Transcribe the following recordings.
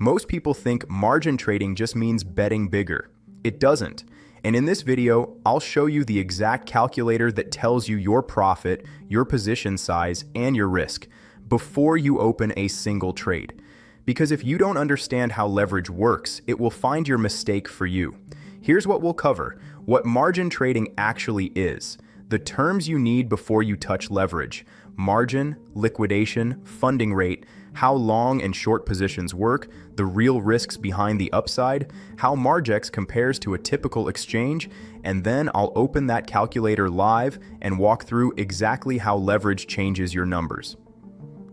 Most people think margin trading just means betting bigger. It doesn't. And in this video, I'll show you the exact calculator that tells you your profit, your position size, and your risk before you open a single trade. Because if you don't understand how leverage works, it will find your mistake for you. Here's what we'll cover: what margin trading actually is, the terms you need before you touch leverage, margin, liquidation, funding rate, how long and short positions work, the real risks behind the upside, how Margex compares to a typical exchange, and then I'll open that calculator live and walk through exactly how leverage changes your numbers.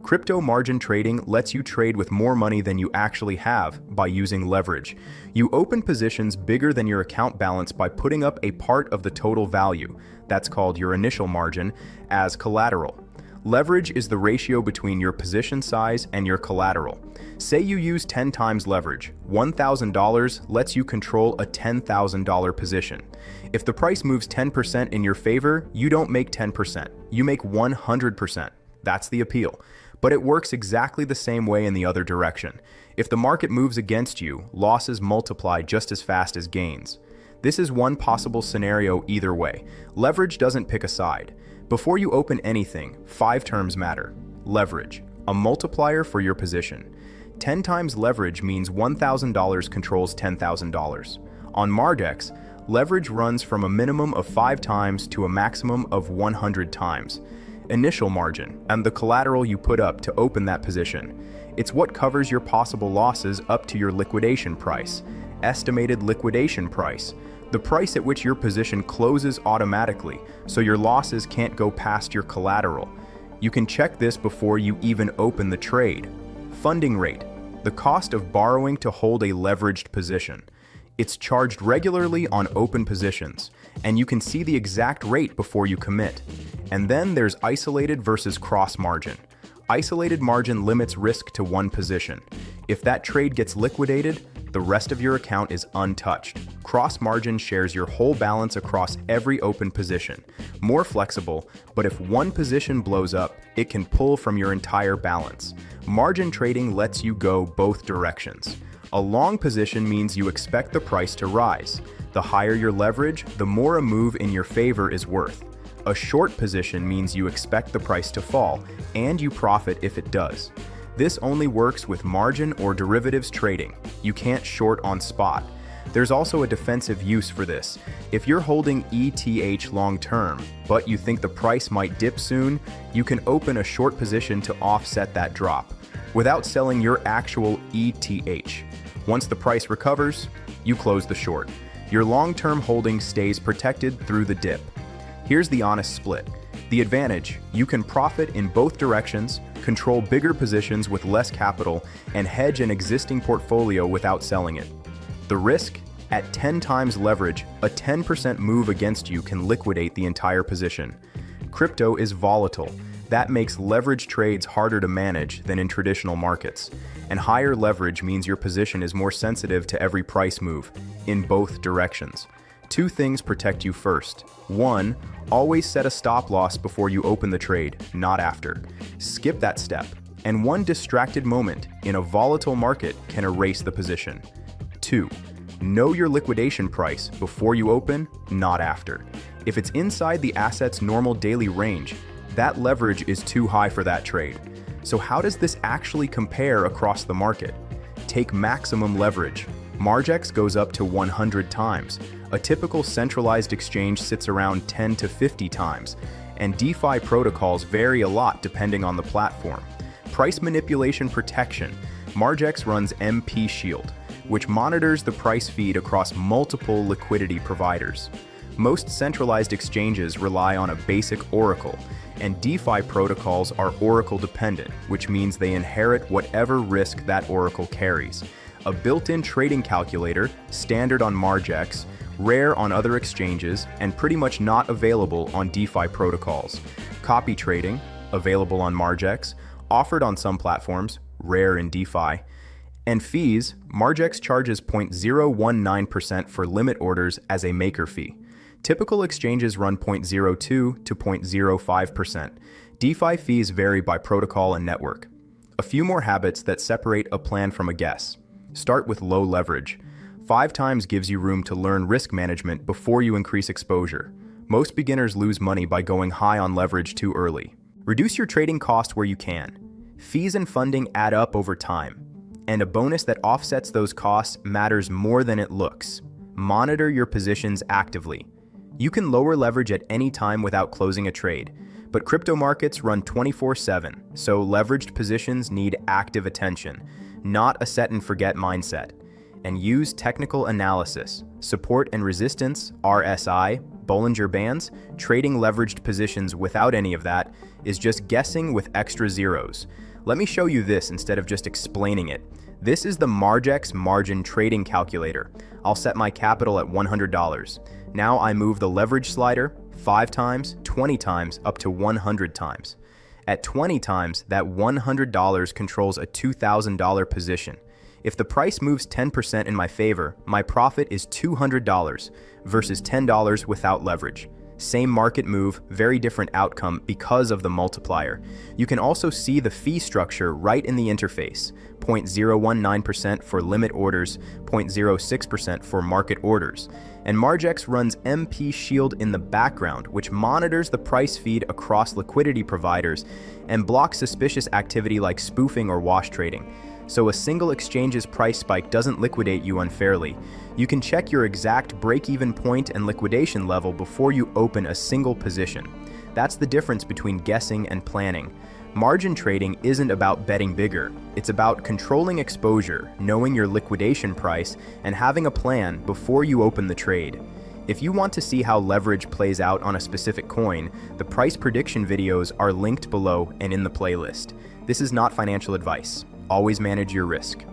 Crypto margin trading lets you trade with more money than you actually have by using leverage. You open positions bigger than your account balance by putting up a part of the total value, that's called your initial margin, as collateral. Leverage is the ratio between your position size and your collateral. Say you use 10 times leverage. $1,000 lets you control a $10,000 position. If the price moves 10% in your favor, you don't make 10%. You make 100%. That's the appeal. But it works exactly the same way in the other direction. If the market moves against you, losses multiply just as fast as gains. This is one possible scenario either way. Leverage doesn't pick a side. Before you open anything, 5 terms matter. Leverage, a multiplier for your position. 10 times leverage means $1,000 controls $10,000. On Margex, leverage runs from a minimum of 5 times to a maximum of 100 times. Initial margin, and the collateral you put up to open that position. It's what covers your possible losses up to your liquidation price. Estimated liquidation price, the price at which your position closes automatically, so your losses can't go past your collateral. You can check this before you even open the trade. Funding rate, the cost of borrowing to hold a leveraged position. It's charged regularly on open positions, and you can see the exact rate before you commit. And then there's isolated versus cross margin. Isolated margin limits risk to one position. If that trade gets liquidated, the rest of your account is untouched. Cross margin shares your whole balance across every open position. More flexible, but if one position blows up, it can pull from your entire balance. Margin trading lets you go both directions. A long position means you expect the price to rise. The higher your leverage, the more a move in your favor is worth. A short position means you expect the price to fall, and you profit if it does. This only works with margin or derivatives trading. You can't short on spot. There's also a defensive use for this. If you're holding ETH long term, but you think the price might dip soon, you can open a short position to offset that drop without selling your actual ETH. Once the price recovers, you close the short. Your long-term holding stays protected through the dip. Here's the honest split. The advantage: you can profit in both directions, control bigger positions with less capital, and hedge an existing portfolio without selling it. The risk? At 10 times leverage, a 10% move against you can liquidate the entire position. Crypto is volatile. That makes leverage trades harder to manage than in traditional markets. And higher leverage means your position is more sensitive to every price move, in both directions. 2 things protect you first. 1, always set a stop loss before you open the trade, not after. Skip that step, and one distracted moment in a volatile market can erase the position. 2, know your liquidation price before you open, not after. If it's inside the asset's normal daily range, that leverage is too high for that trade. So how does this actually compare across the market? Take maximum leverage. Margex goes up to 100 times. A typical centralized exchange sits around 10 to 50 times, and DeFi protocols vary a lot depending on the platform. Price manipulation protection. Margex runs MP Shield, which monitors the price feed across multiple liquidity providers. Most centralized exchanges rely on a basic oracle, and DeFi protocols are oracle dependent, which means they inherit whatever risk that oracle carries. A built-in trading calculator, standard on Margex, rare on other exchanges, and pretty much not available on DeFi protocols. Copy trading, available on Margex, offered on some platforms, rare in DeFi. And fees, Margex charges 0.019% for limit orders as a maker fee. Typical exchanges run 0.02 to 0.05%. DeFi fees vary by protocol and network. A few more habits that separate a plan from a guess. Start with low leverage. 5 times gives you room to learn risk management before you increase exposure. Most beginners lose money by going high on leverage too early. Reduce your trading cost where you can. Fees and funding add up over time, and a bonus that offsets those costs matters more than it looks. Monitor your positions actively. You can lower leverage at any time without closing a trade, but crypto markets run 24/7, so leveraged positions need active attention, not a set-and-forget mindset. And use technical analysis, support and resistance, RSI, Bollinger Bands. Trading leveraged positions without any of that is just guessing with extra zeros. Let me show you this instead of just explaining it. This is the Margex margin trading calculator. I'll set my capital at $100. Now I move the leverage slider 5 times, 20 times, up to 100 times. At 20 times, that $100 controls a $2,000 position. If the price moves 10% in my favor, my profit is $200 versus $10 without leverage. Same market move, very different outcome because of the multiplier. You can also see the fee structure right in the interface. 0.019% for limit orders, 0.06% for market orders. And Margex runs MP Shield in the background, which monitors the price feed across liquidity providers and blocks suspicious activity like spoofing or wash trading. So a single exchange's price spike doesn't liquidate you unfairly. You can check your exact break-even point and liquidation level before you open a single position. That's the difference between guessing and planning. Margin trading isn't about betting bigger. It's about controlling exposure, knowing your liquidation price, and having a plan before you open the trade. If you want to see how leverage plays out on a specific coin, the price prediction videos are linked below and in the playlist. This is not financial advice. Always manage your risk.